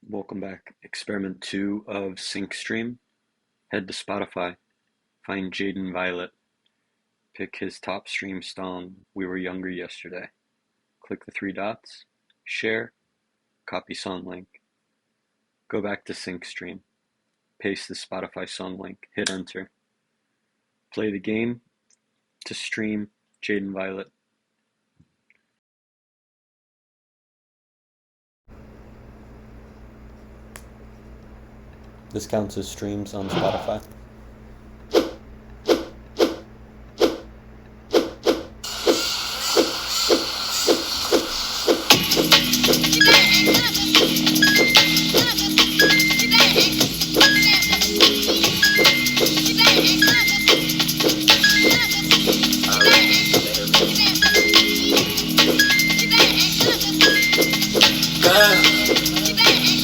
Welcome back. Experiment 2 of Sync Stream. Head to Spotify. Find Jadyn Violet. Pick his top stream song, We Were Younger Yesterday. Click the three dots. Share. Copy song link. Go back to Sync Stream. Paste the Spotify song link. Hit enter. Play the game to stream Jadyn Violet. This counts as streams on Spotify.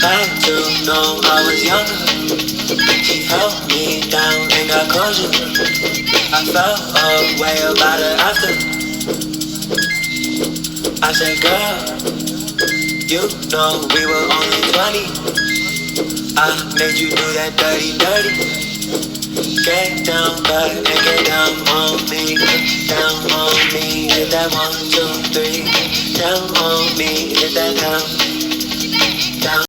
Had to know I was younger. He held me down and got closure. I felt a way about it after. I said, girl, you know we were only 20. I made you do that dirty. Get down bad and get down on me. Get down on me. Hit that 1, 2, 3. Down on me. Hit that down.